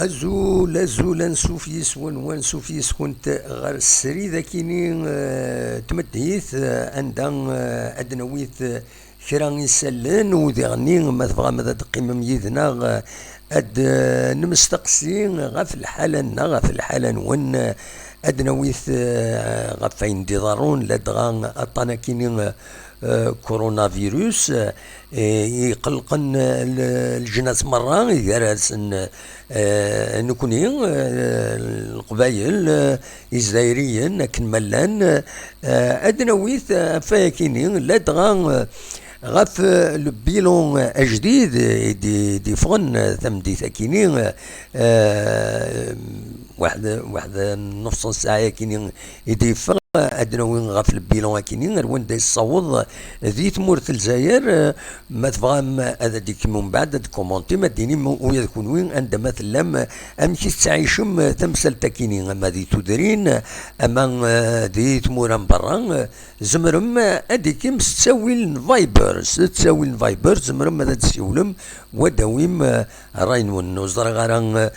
azul ansuf yis-wen wansuf yis-kent ɣer srid akini tmeddit anda ad nawit kra isallen udiɣni ma tebɣam ad teqqimem yid-neɣ ad nemsteqsi ɣef lḥala-nneɣ ɣef lḥala-nwen ad nawit ɣef ayen d-iḍerrun ladɣa aṭṭan akini كورونا فيروس يقلقن الجنات مرة يدارسن نكوني القبايل الجزائريين لكن ملان أدنويت فاكيني لدغا غاف البيلون أجديد دي فغن ثمدي ثاكيني واحد نص ساعة كيني يدي فغن أدنى وين غاف البيلون كيني وين دا يصوض ذي تمورت الجزائر ما تبغى هذا ديك من بعد كومونتي ما ديني ويا تكون وين عندما تلم أمشي تعيشم تمثل تكيني أما ذي تدرين أما ذي تمور من برا زمرم هذيك تساوي الفايبر زمرم هذا تسولم وداويم راين ونوزر غاران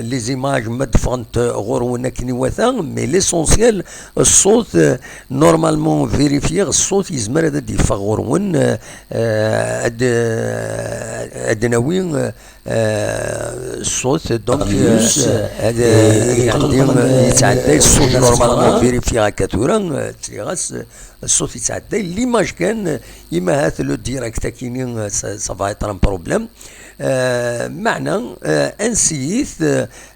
لي زيماج ما دفنت غور ونكني وثا مي ليسونسيال الصوت نورمالمون فيريفيي الصوت يزمر هذا يفغ غور ون ادناوي الصوت دونك هذا يتعدى الصوت نورمالمون فيريفيي هكا تورا تريغاس الصوت يتعدى ليماج كان يما هذا لو ديريكت كاينين صافا يطرا بروبليم معنى انسيث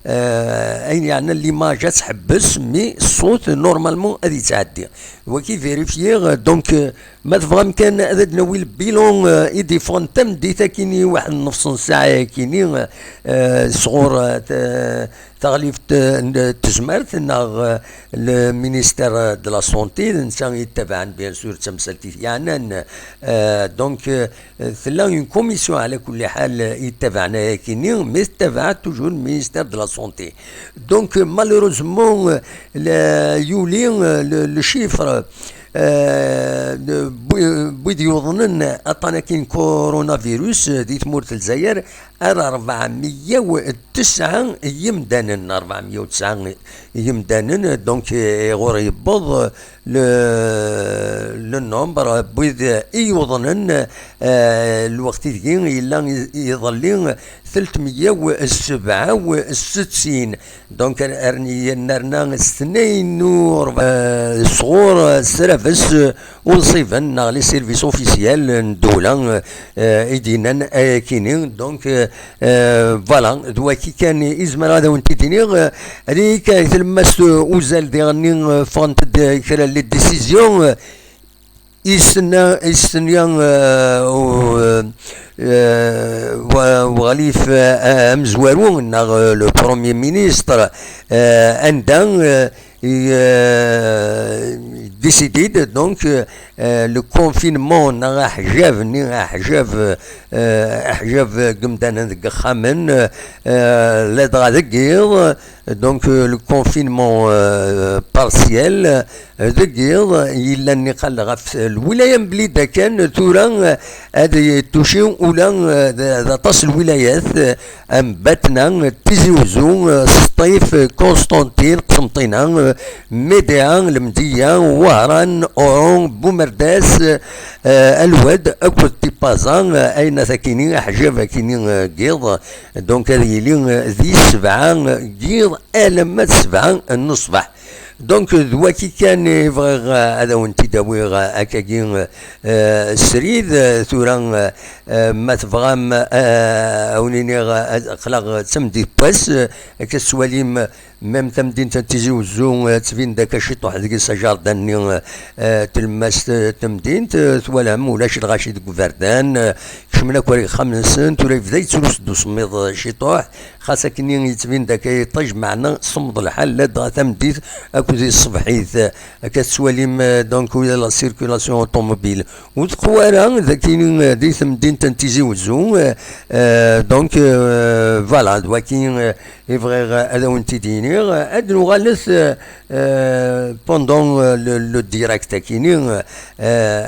اين يعني ليماج تحبس مي الصوت نورمالمون غادي تعدي وكي فيريفيي دونك ما تبغى كان هذا نوي البيلون يديفون تم ديتا كيني واحد نص ساعه كيني صغور تغليف تزمرت ناغ المينيستير دو لا سونتي الانسان يتبع بيان سور تمثلتي يعني دونك ثلا اون كوميسيون على كل حال يتبعنا كيني مي تبع توجور المينيستير دو لا سونتي دونك مالوروزمون يولي لو شيفر بيد يظنن أطانكين كورونا فيروس دي تمورت الجزائر 409 يمدانن 409 يمدانن دونك غور يبض للنمبر بيد يظنن الوقت تجي إلا يظلين 367 دونك ارني نرنا سنين نور صغور سرافس ونصيفن نغلي سيرفيس اوفيسيال الدولة ايدينا كينين دونك فوالا دواكي كان ازمر هذا وانت دينيغ هذيك تلمس وزال ديغني فانت كرا لي ديسيزيون يستنيان وغليف مزوارون لو بروميير مينيستر عندها décidé donc le confinement n'a حجاب قمدان ذك خامن لا دغير donc le confinement partiel دغير الا اني قال غف الولايه بليده كان تورا هذه توشي ولا تصل الولايات باتنا تيزيوزو سطيف كونستانتين قسنطينه ميديان المديه وهران اورون بومرداس الواد اكل تيبازان اين ساكنين حجاب كاينين قيض دونك هذه لي ذي 7 قيض المات 7 الصباح دونك دواكي كان يبغى هذا وانت داوي هكاكين السريد ثورا ما تبغى اونيني خلاق تمدي باس كسواليم ميم تمدين تنتيجي وزو تفين داك شي طوح ديك الشجر داني تلمس تمدين ثوالهم ولاش الغاشي ديك فردان كشمنا كوري 5 سنين توري بدا يتسلس دو سميض شي طوح خاصة كني يتفين داك يطيج معنا صمد الحال لا تمديت اكو زي الصبحيت كتسواليم دونك ولا لا سيركولاسيون اوتوموبيل وتقوارا ذاكين دي تمدين تنتيجي وزو دونك فوالا دواكين يفغي هذا وانت دينيغ ادنو غالس بوندون لو ديريكت كيني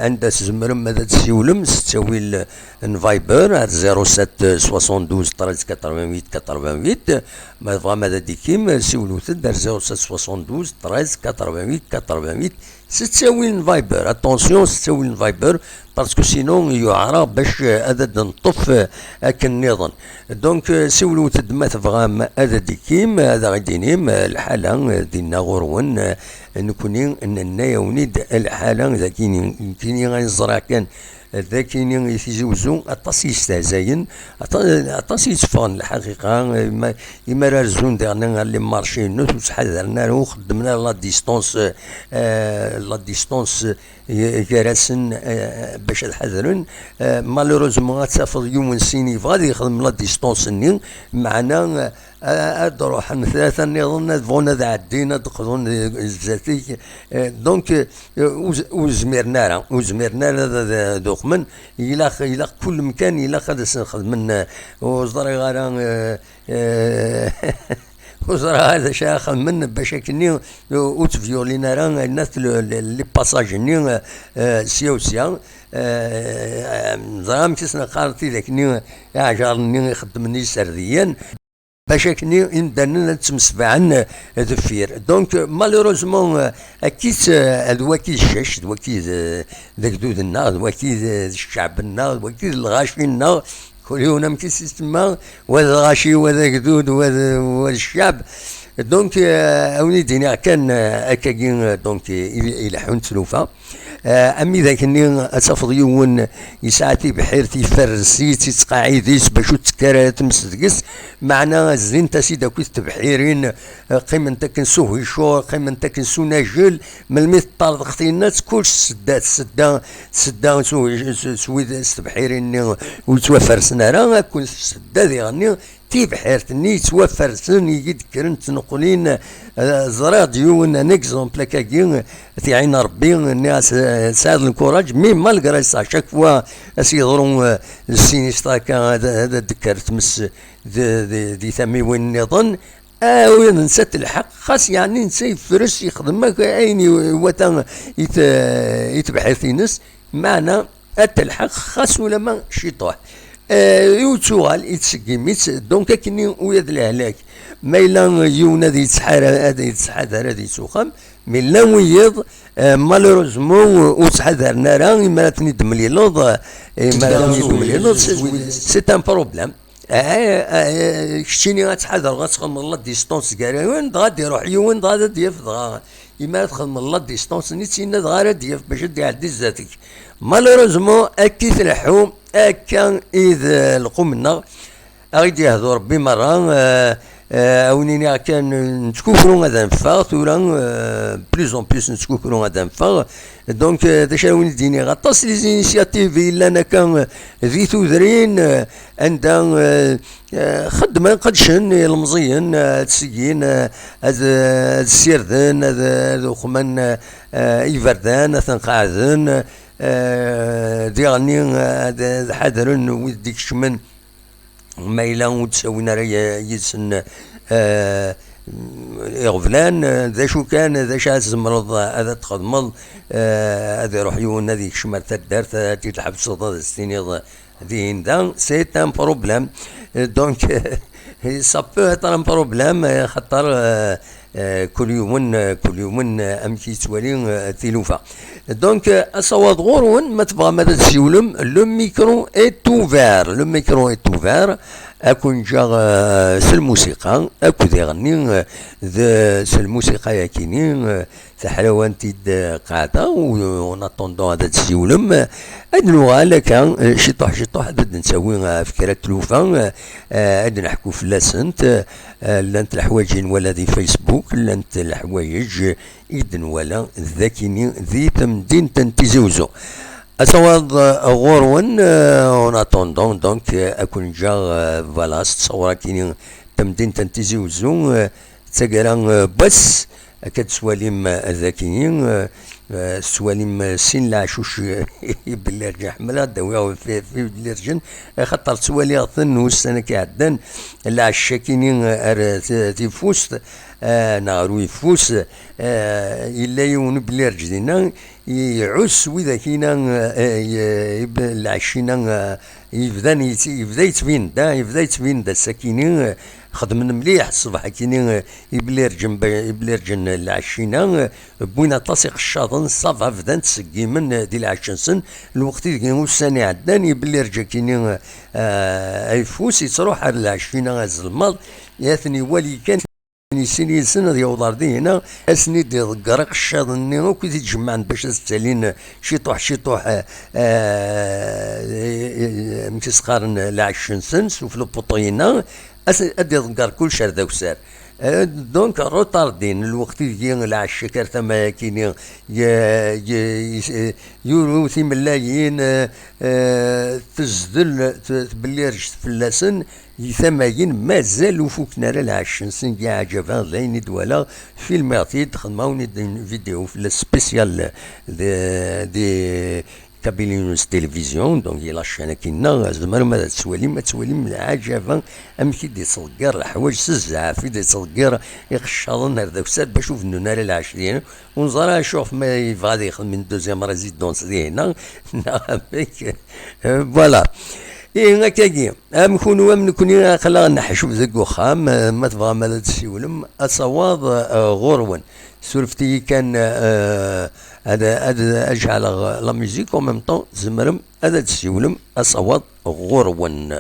عند زمرم هذا تسيولم تساوي الفايبر 07 72 13 88 80 88. ما تبغى ماذا ديكيم سولو تدار 0772 13 88 88. ستساوي فايبر، اتونسيون ستساوي فايبر باسكو سينون يعرف باش عدد نطف اكن نظن. دونك سولو تد ما تبغى هذا ديكيم هذا غادينيم الحاله ديالنا غورون نكوني اننا يونيد الحاله ذاكيني كيني غنزرع كان ذاكيني يتزوزو اطاس يستهزاين اطاس يتفان الحقيقه إما رازون ديالنا اللي مارشي نوت وتحذرنا وخدمنا لا ديستونس لا ديستونس كراسن باش الحذرن مالوروزمون تافض يوم سيني غادي يخدم لا ديستونس ني معنا روح ثلاثة نظن فونا ذا عدينا دقون الزاتي دونك وزميرنا دوخمن إلى كل مكان إلى خد خدمنا وزري غارا وزرا هذا شاخ من باش كني اوت فيولينا راه الناس لي باساج ني سيا وسيا زعما كيسنا قارتي ذاك عجرني خدمني سرديا باش كني ندنا نتمسبعن دفير. دونك مالوروزمون اكيد الواكي الشاش الواكي ذاك دودنا الواكي الشعبنا الواكي الغاشينا كل يوم مكيس تما وهذا غاشي وهذا قدود وهذا الشعب. دونك اوليدينا كان اكاكين دونك يلحون تلوفا امي ذاك الني اتفض يون يساعتي بحيرتي فرسي تقاعديس باش تكرات مسدقس معنا زين تسيدا كنت بحيرين قيمة تكنسو هيشور قيمة تكنسو ناجل من الميت طارد اختينا كل سدا سويد استبحيرين وتوفرسنا راه كل سدا ذي تي بحيرتني توفرسن يذكرن تنقلين زرا ديون ان اكزومبل كاكين في عين ربي الناس سعد الكوراج مي مالغرا سا شاك فوا اسيضرون السينيستا كان هذا ذكرت مس دي ثمي وين نظن وين نسيت الحق خاص يعني نسي فرس يخدمك عيني وتا يتبحث معنا الحق خاص ولا ما شيطوح يوتوغال يتسقيميت دونك كني وياد الهلاك ما إلا يونا ذي يتسحر هذا يتسحر هذا يسوخم من لا ويض مالوروزمون وتحذرنا راه ما تندم لي لوض ما تندم لي لوض سي ان بروبليم كشتيني غتحذر غتخدم الله ديستونس كاع وين غادي يروح يوين غادي يفض إما تخدم الله ديستونس نيتينا غادي ديف باش تعدي ذاتك مالوروزمون اكيد تلحوم كان إذا لقمنا أغيدي يهضر ربي مرة أونيني كان نتكوكرو غادا نفاغ ثورا بلوز أون بلوس نتكوكرو غادا نفاغ. دونك داش وين ديني غطاس لي زينيسياتيف إلا أنا كان ذي ثوذرين عندها خدمة قدشن المزيان تسيين هذا السيردن هذا خمان يفردان ثنقاعدن ديغني حذرن وديك شمن ما إلا وتساوينا راه يسن يغفلان ذا شو كان ذا شاز زمرض هذا تخدمض هذا يروح يون هذيك شمال تدار تي تحبس هذا السنين ذين ذا سي ان بروبليم. دونك سا بو اتر ان بروبليم خاطر كل يوم امشي توالي تيلوفا. دونك اصوات غورون ما تبغى ماذا تسولم لو ميكرو ايت اوفير لو ميكرو ايت اوفير اكون جا الموسيقى اكو يغني ذا الموسيقى ياكيني حلاوه تيد قاعده ونطوندو هذا تسولم ادنو لك شطوح هذا نسوي فكره تلوفا هاد نحكوا في لاسنت لانت الحوايج ولا ذي فيسبوك لانت الحوايج اذن ولا ذاكيني ذي تمدين تنتزوزو أصوات غورون اون اتوندون دونك اكون جا فوالا تصور كيني تمدين تنتزوزو تقرا بس كتسواليم ذاكيين سواليم سين العشوش باللي رجع حملة داوية في باللي رجن خاطر سوالي ثنوس انا كيعدن العشاكيني تيفوس نارو يفوس إلا يون بلي رجلنا يعس وإذا كينا العشينا يبدا يتبين دا الساكينين خدمنا مليح الصباح كيني يبليرجن العشينا بوينا طاسيق الشاطن صافا فدان تسقيمن دي العشنسن الوقت اللي وساني عداني يبليرجا كيني ايفوس يتروح على العشينا الظلماض ياثني ولي كان سيني سنة يوضار هنا اسني دي قرق الشاطني وكي تجمعن باش تسالين شيطوح متسخارن العشنسن سوف البطينا ادي ذكر كل شهر ذاك سار دونك روتاردين الوقت اللي العشا كارثما كيني يورو في ملايين تزدل باللي رجت فلاسن يثماين مازال وفوكنا العشنسن كاع عجبها لين دولا فيلماتي خدماوني فيديو في السبيسيال دي كابيلينوس تلفزيون دونك يلا شانا كينا زعما ما تسوالي من عجبا امشي دي صغير الحوايج سزع في دي صغير يخشاضن هذاك الساعه باش شوف نار العشرين ونزرا شوف ما يبغى ياخذ من دوزيام ريزيدونس دي هنا فوالا إيه هكاكي نكوني خلا نحشوف ذاك وخام ما تبغى ما تسولم اصوات غرون سولفتي كان هذا اجعل لا ميوزيك او ميم طون زمرم هذا تسولم اصوات غرون.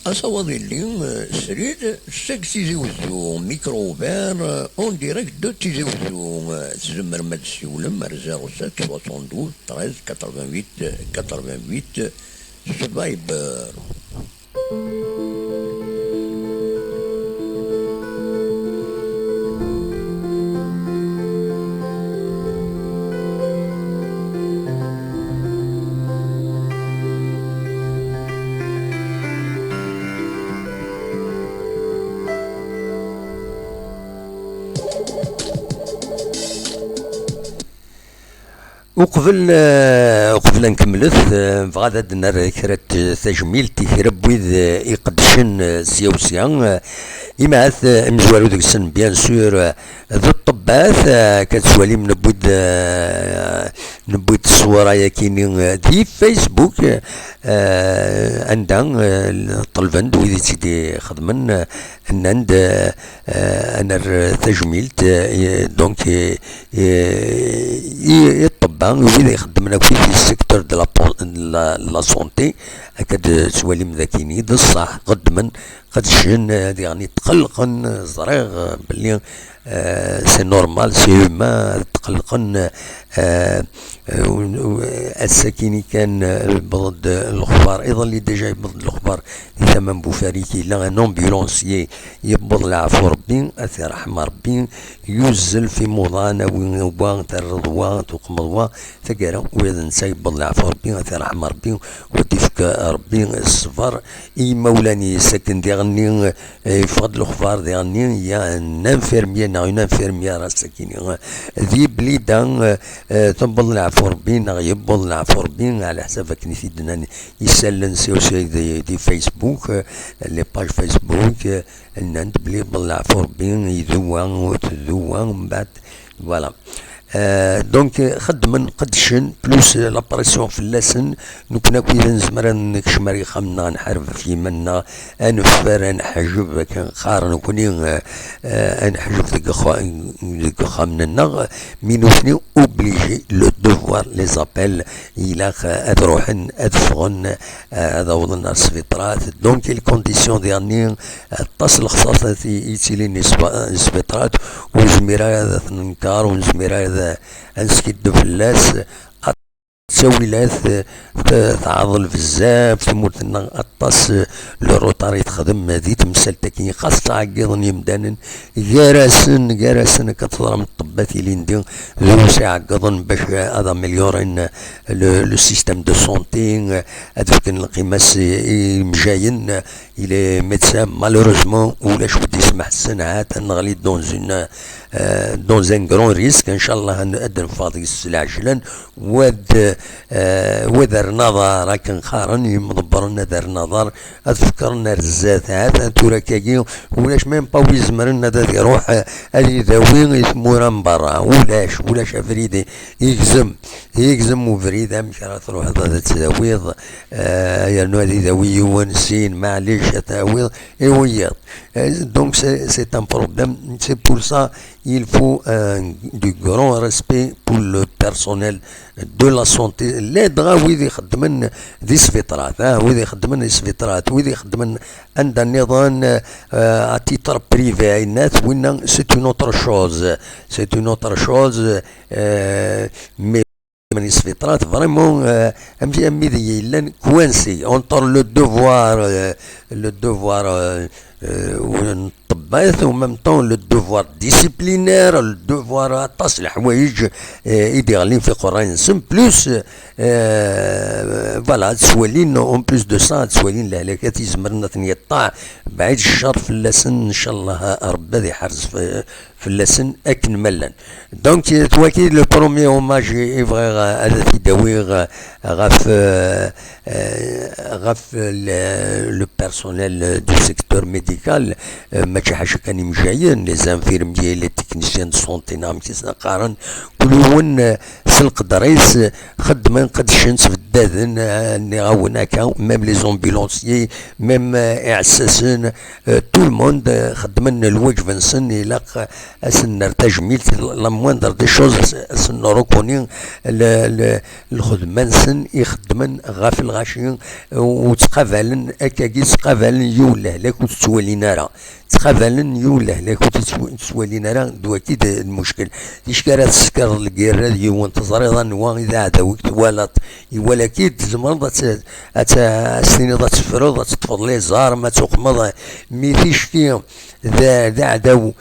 أصوات اللي سرير ساك تيزي وزو ميكروفير اون ديريكت دو تيزي وزو تزمر ما تسيولم رزاغ 72 13 88 88 سفايبر. وقبل نكملت بغا دنا كرات تجميل تيكرب ويد يقدشن سياوسيا إماث مزوالو ديك السن بيان سور ذو الطبات كتسوالي من نبويد الصورة ياكيني دي فيسبوك عندها طلبند ويدي تيدي خدمن عند انا تجميلت دونك يطبع ويدي يخدمنا في السيكتور دو لا سونتي هكاد سوالي مذاكيني د الصح قدمن قد شن يعني تقلقن زريغ بلي سي نورمال سي هومان تقلقن الساكيني كان بضد الاخبار ايضا اللي ديجا يبض الاخبار ثمن بوفاريكي لا ان امبيلونسيي يبض العفو ربي اثي رحمه ربي يوزل في موضانا وين تاع الرضوان وقمضوا ثقيرا واذا نسى يبض العفو ربي اثي رحمه ربي وديفك ربي الصفر اي مولاني ساكن ديغني يفقد الاخبار ديغني يا انفيرميا اون انفيرميا راه ساكيني ذي بليدان تنبض العفو ربي يبض العفو ربي على حساب كنيسي دنا يسلن سي دي فيسبوك لي باج فيسبوك نند بلي يبض العفو ربي يذوان وتذوان من بعد فوالا دونك خدمن قدشن بلوس لابريسيون في اللسن نكنا كي نزمر نكشمري خمنا نحارب في منا انفر نحجب كان خارن كوني نحجب ديك خامنا مينوفني اوبليجي لو دوفوار لي زابيل الى ادروحن ادفغن هذا وضن السبيطرات دونك الكونديسيون ديالني اتصل خصاصة يتيلين السبيطرات وزميرا هذا نكار وزميرا هذا انسكيد في اللاس تساويلات تعضل بزاف تموتنا اطاس لو روطار يتخدم هذه تمثال تاكي خاصة عقيضن يمدانن كاراسن كتضرب الطبات اللي ندير ذو ساعة عقيضن باش هذا مليورين لو سيستيم دو سونتي هذاك القيماس مجاين الى ميدسان مالوروزمون ولاش ودي يسمح السنعات نغلي دون ان كرون ريسك ان شاء الله نقدم فاضي السلعجلا وذر نظر راكن خارن يمضبرنا دار نظر اذكرنا رزات هذا توركاكي ولاش ميم با ويزمرنا دا يروح هذه ذوين يثمورا من برا ولاش افريدي يكزم وفريده مش راه تروح هذا تزاويض يعني هذه ذوي ونسين معليش تاويض ايويض دونك سي ان بروبليم سي بور سا il faut du grand respect pour le personnel de la santé لا دغا ويدي يخدمن ذي سفيطرات ويدي يخدمن ذي سفيطرات ويدي يخدمن عند النظام تيتر بريفي الناس وين سي اون اوتر شوز مي من السفيطرات فريمون امي ذي لان كوانسي اونتر لو دوفوار ونطبات ومام طون لو دوفوار ديسيبلينير الدوفوار طاس الحوايج يديغلين في قران نسم بلوس فوالا تسوالين اون بلوس دو سا تسوالين الهلاكات يزمرنا يطاع بعيد الشر في اللسن ان شاء الله ربي ذي حرز في اللسن اكن ملان دونك تواكي لو بروميي اوماج يبغي هذا تيداوي غاف لو بيرسونيل دو سيكتور ميديكال ماشي حاجه كان مجايين لي زانفيرميي لي تكنيسيان دو سونتي نعم كيسنا قارن كلون سلق دريس خدمن قد الشمس في الداذن اللي غاوناكا ميم لي زومبيلونسيي ميم اعساسن تو الموند خدمن الوجه فنسن يلاق اسن تجميل لا موندر دي شوز اسن روكوني الخدمان سن يخدمن غاف الغاشي وتقابلن اكاكي تقابلن يوله لك وتسوالينا راه تقابلن يوله لك وتسوالينا راه دواكي المشكل تيشكرا تسكر الكير هذه وانتظر ظن واذا عداوك توالط ولا كيد زمر سنين تفرض تفضل لي زار ما تقمض ميتيش فيهم ذا عداو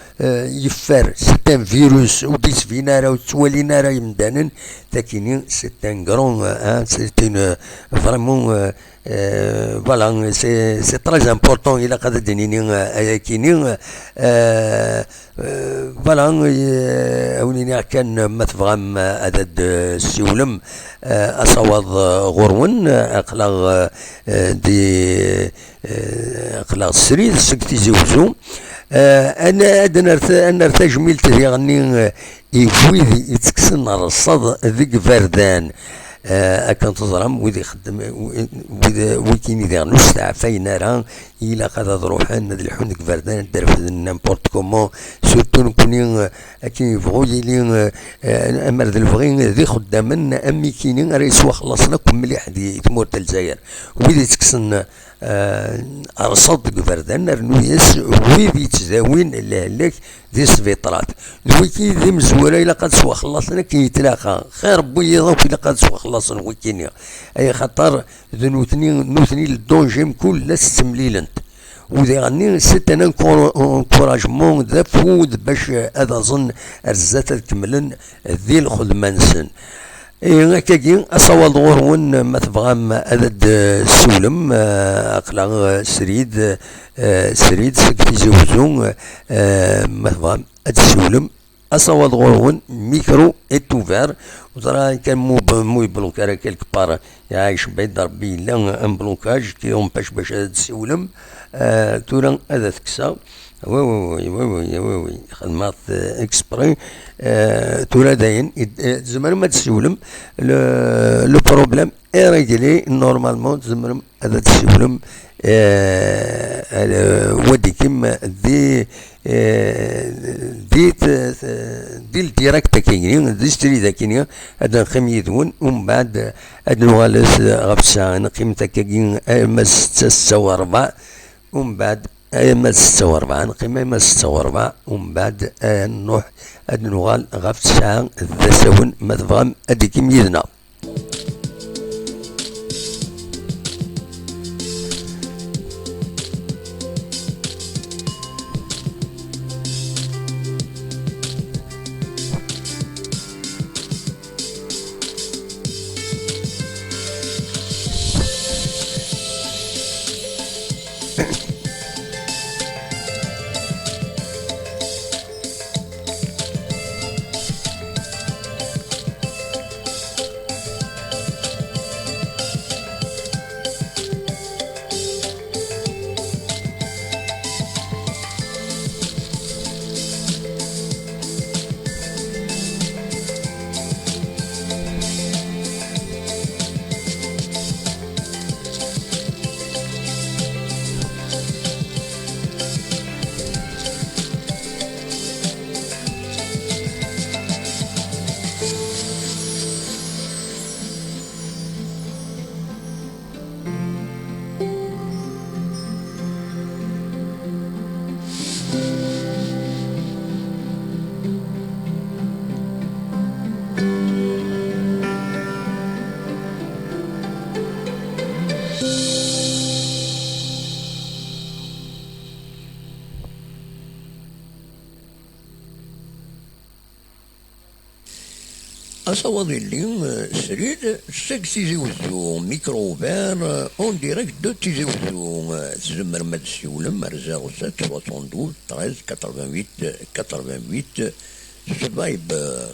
يفر ستان فيروس وديس فينا راه وتوالينا راه يمدانن تاكيني ستان كرون ستين فريمون فوالا سي تري امبورطون الى قد دنيني كيني فوالا اونيني كان ما تبغام عدد السيولم اصوات غرون اقلا دي اقلا سريد سكتي زوزو انا ارتجميل تغني يفويدي يتكسن الصد ذيك فردان كان تظلم وذي خدم ويكيني ذا نص تاع فاينا راه إلا قد تروح هاد الحونك فردان درف نيمبورت كومون سورتو نكوني كي يبغوا يلي امر ذا الفغين ذي خدامنا امي كيني راه يسوا خلصنا كم مليح دي تمور الجزائر وذي تكسن رصد فردان رنويس ويدي تزاوين لك ذي سفيطرات الويكي ذي مزوره إلا قد سوا خلصنا كي يتلاقى خير بويضا إلا قد سوا خلصنا ويكينيا أي خطر ذي نوثني الدونجيم كل ستمليلنت وذي غني سيت انا انكوراجمون ذا فود باش هذا ظن الزات تكملن ذي الخدمانسن هكاكي اصوات غورون ما تبغام عدد السولم اقلا سريد سريد سكتي زوزون ما تبغام عدد السولم اصوات غورون ميكرو اتوفير وترى كان مو بلوكار كيلك بار يعيش بيد ربي لا ان بلوكاج كي يوم باش عدد السولم تورا هذا تكسا وي خدمات اكسبري تورا داين زمان ما تسولم لو بروبليم اي ريجلي نورمالمون زمان هذا تسولم ودي كيم دي دي الديراكت كيني دي ستري ذا كيني هذا خميدون ومن بعد هذا نوالس غفسا قيمتها كاين ما 6 ومن بعد ما 6 نقيم ما 6 ومن بعد نروح هاد نوغال غف الساعة الثاسون ما تبغام هاديك ميدنا أصوات اللي سريد سكسي زوزو ميكرو فان اون ديريكت دو تيزي وزو تزمر ماد السيولم رزاغ 72 13 88 88 سفايبر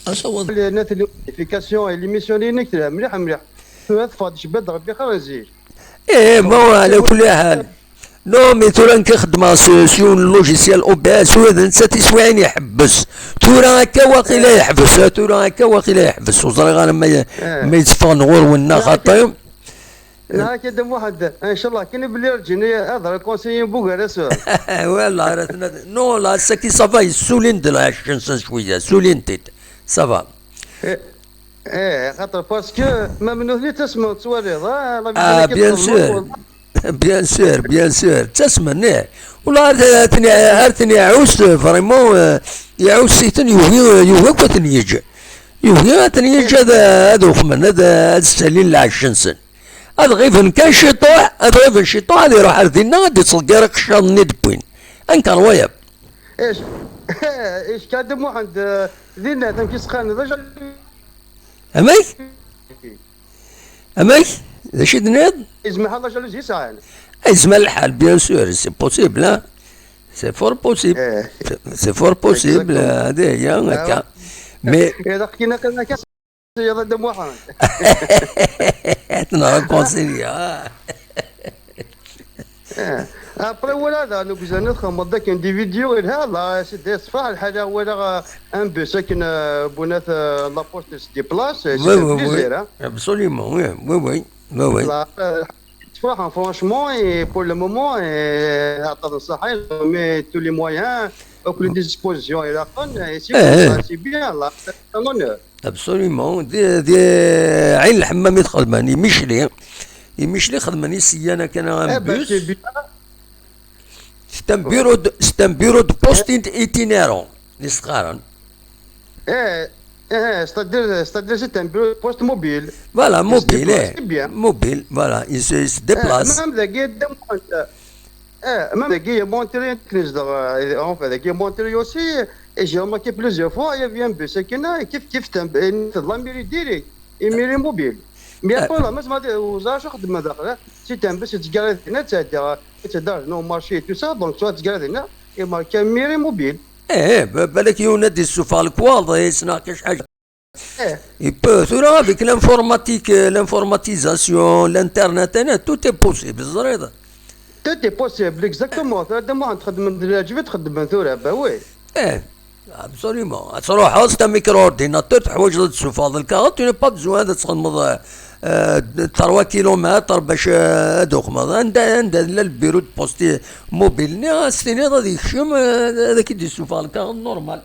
اصوات الناس اللي ليميسيون اللي نكتبها مليح مليح. فاضي شباب ربي خير يزيد. ايه ما هو على كل حال. نو مي تورا كنخدم سيون لوجيسيال او بي اس وهذا نسى تسوين يحبس تورا هكا واقيلا يحبس تورا هكا واقيلا يحبس وزري غير ما يتفغ نغور ونا خاطر لا كده واحد ان شاء الله كان بلي رجعني هذا كونسيي بوغارس. والله راه نو لا ساكي صافا يسولين دلا 20 سنه شويه سولين تيت صافا. ايه خاطر باسكو ما منو اللي تسمع تصواليض بيان سور بيان سور تسمع نيه والله ارتني عوس فريمون يعوس سيتن يوهي كوتن يجي يوهي تنيجي هذا وخمن هذا السليل ل 20 سنه هذا غير كان شيطوع هذا غير شيطوع هذا يروح ردينا غادي تصلقيرك شان ندبوين انكر ويب ايش كادم واحد دينا تمشي سخان رجل امي ذا شي دنيض اسمح الله جل يسعى اسمع الحال بيان سور سي بوسيبل ها سي فور بوسيبل سي فور بوسيبل هذه هي هكا مي اذا حكينا كنا كاس يلا دم واحد احنا كونسيليا ابري ولا هذا نو بزاف ندخل مضاك دي فيديو هذا سيدي صفاح الحاجه ولا ان بو ساكن بونات لابورت دي بلاص سي بليزير ابسوليومون وي صراحه فرانشمون اي بور لو مومون عطانا الصحه مي تو لي مويان وكل ديسبوزيسيون الى اخر سي بيان لا اونور ابسوليومون دي عين الحمام يدخل يمشلي خدماني سيانا كان غنبوس ستان بيرو دو بوستين ايتينيرون لي صغارن c'est-à-dire c'est un bureau poste mobile. Voilà, mobile, mobile, voilà, il se déplace. Même les guides même les guides Montréal, en fait, les guides Montréal aussi, et j'ai remarqué plusieurs fois, il y avait un bus qui n'a كيف la mairie direct, et mairie mobile. Mais après là, mais vous avez chaque de madame, si tu as un bus, tu gardes net, c'est-à-dire non marché et tout ça, donc soit tu gardes net, et marqué mairie mobile. بالك يونادي السوفا الكواض يسناقش حاجه يبو ثورا افيك لانفورماتيك لانفورماتيزاسيون الانترنت انا تو تي بوسيبل زريضه تو تي بوسيبل اكزاكتومون هذا ما تخدم من الجبه تخدم من ثورا باوي ابسوليومون تروح هاستا ميكرو اورديناتور تحوج للسوفا الكاغ تو ني با بزوان هذا تخدم 3 كيلومتر باش دوخمض عند البيرو دو بوستي موبيل ني ستيني غادي يخشم هذاك يدي السوفا الكاغ نورمال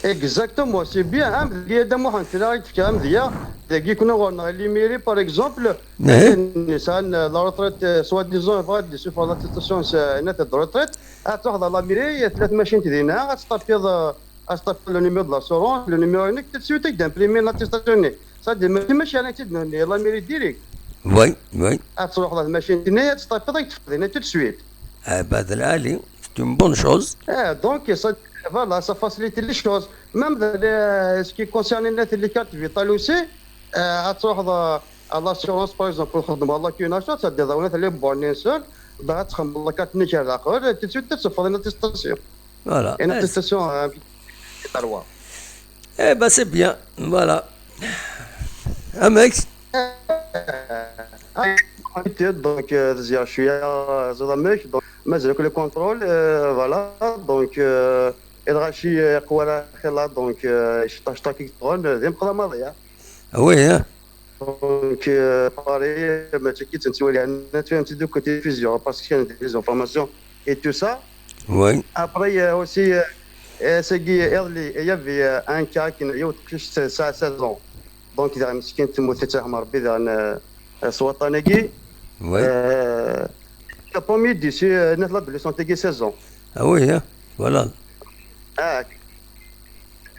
اكزاكتومون سي بيان هذا محن تلاقي كلام ديا كي كنا غورنا لي ميري باغ اكزومبل الانسان لا روتريت سوا ديزون فغادي يشوف لا تيستاسيون نت دو روتريت تاخذ لا ميري 3 ماشين تدينا تستابيض لو نيميرو دو لاسورون لو نيميرو انك تسويتك دامبريمي لا تيستاسيون صدق ماشي انا تدني لا ميري ديريكت وي تروح لا ماشين تنيا تستابيض تفضينا تو سويت بعد العالي c'est une bonne chose. Donc, voilà, ça facilite les choses. Même ce qui concerne les cartes vitales aussi, à l'assurance, par exemple, pour une achat, ça dit que les bornes seules, la carte nickel d'accord, tout de suite, tu fais une attestation. Voilà. Une attestation à la loi. Eh ben, c'est bien. Voilà. Un mec. Donc, je suis à mec, donc, mais le contrôle, voilà, donc, الغاشي قوارا خلا دونك اشتاكي تقول ذي مقدمه ضيا وي دونك باري ما تكي تنسوي انا فهمت دوك التلفزيون باسكو كان دي زانفورماسيون اي تو سا وي ابري اوسي سيغي ايرلي يافي ان كا كي يوتكش ساعه سازون دونك اذا مسكين تموت تاع ربي اذا سوطانيكي وي لا بروميي دي سي نطلب لي سونتيكي سازون وي فوالا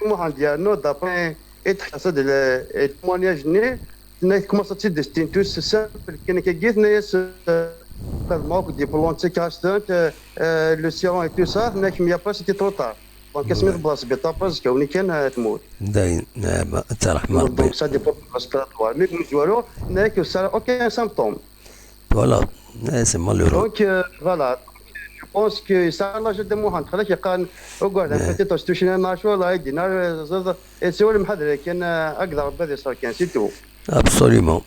المهم ديالنا دابري اتحسد التمونياج ني كومونساتي ديستين توس سامبل كان كيجيت ناس الموك دي بلونتي كاستانت لو سيرون اي تو سا ناك ميا با سيتي ترو طار دونك اسمي بلاص بيتا باز كوني كان تموت داين انت رحمه ربي دونك سا دي بروسبيراتوار مي مزوالو ناك سا اوكي سامبتوم فوالا سي مالورو دونك فوالا بونس كو سا لا جد موهان خلاك يقان وقعد فتي توستوشنا ناشو لا يدينا زاد يسول محضر كان اقدر بدي صار كان سيتو ابسوليومون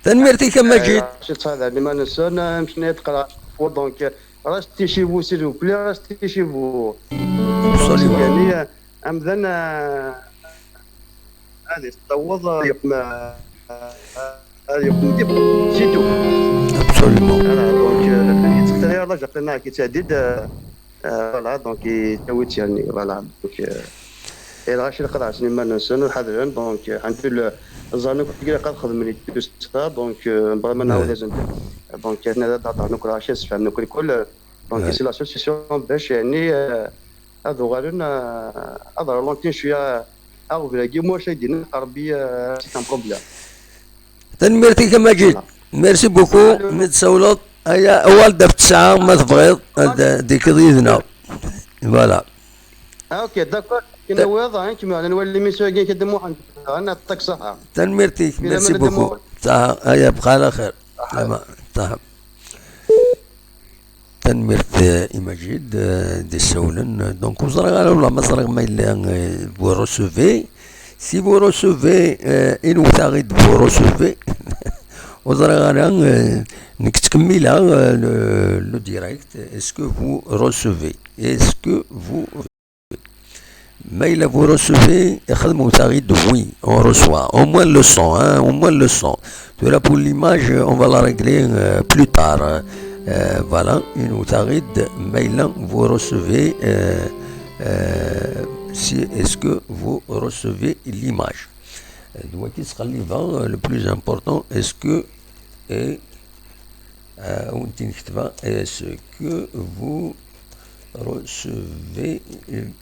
تنميرتي كما جيت شفت هذا اللي ما نسون مشينا نقرا دونك راستي شي فو سيرو بلي راستي شي فو ابسوليومون يعني امذن هذه تطوض يقم يقم ديب سيتو ابسوليومون دونك تختار يلا جقنا كي تعديد فوالا دونك يتويت يعني فوالا دونك الى غاشي نقرا سنين ما نسون حاضرين دونك الحمد الظن كنت قد خدمني دوستا دونك بغا ما نعاود لازم دونك هنا داتا نقرا شي فهم نقول كل دونك سي لاسوسيسيون باش يعني هذو غالون هذا لونتين شويه او بلاقي موش يدينا عربيه سي ان بروبليم تنميرتي كما جيت ميرسي بوكو متسولط هيا والدة في الساعة ما تبغيض ديك ضيدنا فوالا اوكي داكور كنا واضح كما نولي ميساكين كدمو انا يعطيك الصحه تنميرتي ميرسي بوكو صح هيا بقى على خير صح تنميرت إيماجيد دي سولن دونك وزرا ولا مزرا ما إلا vous recevez si vous recevez une وتاغيد vous recevez وزرا نكتكملها لو ديريكت est-ce que vous recevez est-ce que vous ما إلا vous recevez يخدموا تاغيد oui on reçoit au moins le son au moins le son de là pour l'image on va la régler plus tard. Voilà, une outaride, maïlan, vous recevez, est-ce que vous recevez l'image? Le plus important, est-ce que, est-ce que vous recevez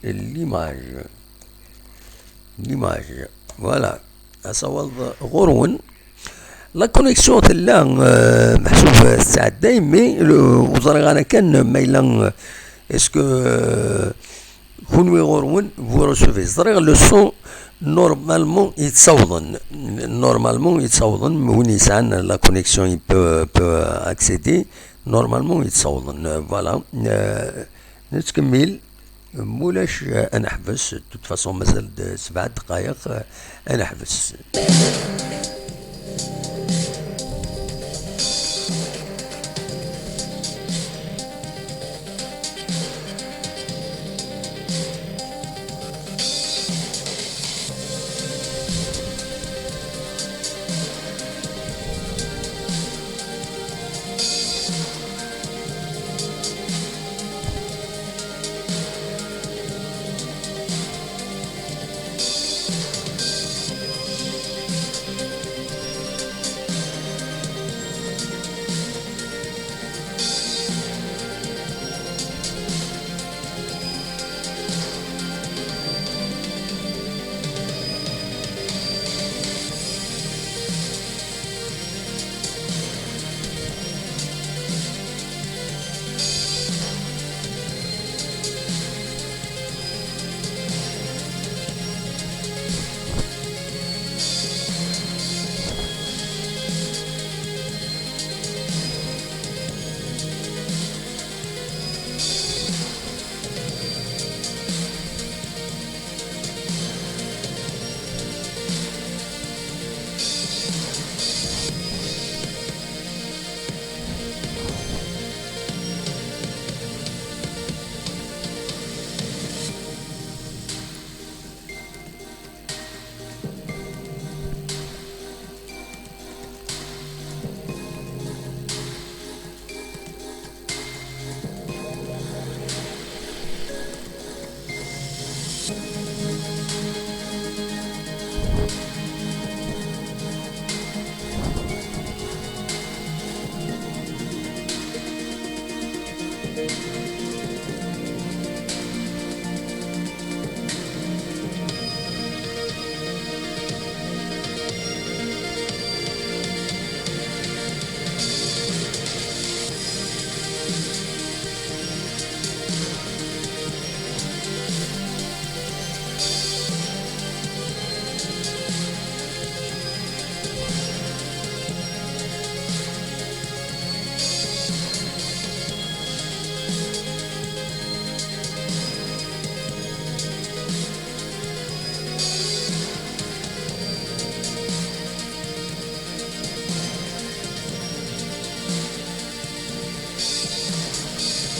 l'image? L'image, voilà. À savoir, غرون. لا كونيكسيون تاع محسوب الساعة دايما وزرا انا كان مايلا اسكو كون ويغورون فو روسوفي زرا لو سون نورمالمون يتصوضن وين يسعى لا كونيكسيون بو اكسيدي نورمالمون يتصوضن فوالا نتكمل مولاش انا حبس توت فاسون مازال 7 دقائق انا حبس